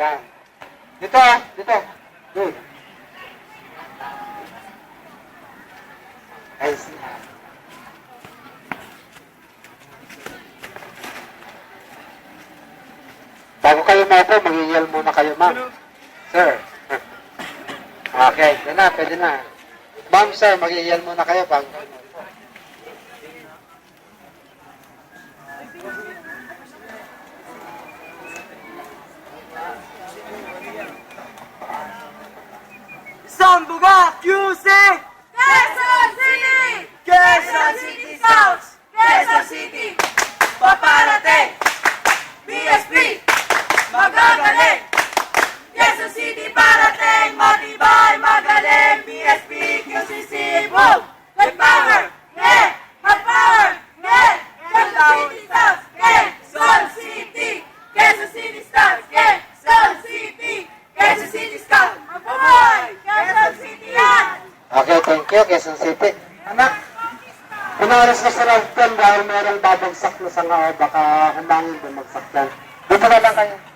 Yan. Dito ah, dito. Good. I see. Bago kayo maupo, mag-yell muna kayo, ma'am. Sir. Okay, yan na, pwede na. Ma'am, sir, mag-yell muna kayo bago kayo maupo. Sambuga QC! Quezon City! Quezon City South! Quezon City! Paparating! BSP! Magagaling! Quezon City parating! Matibay, magaling! BSP, QCC, boom! Good power! Yeah! Hot power! Yeah! Quezon City South! Quezon City! Quezon City South! Quezon City! Quezon City South! Mabuhay! Quezon City yan! Okay, thank you, Quezon City. Anak, umaras na sa lagpan dahil merong babagsak na sa ngao, baka humangin bumagsak yan. Dito na lang kayo.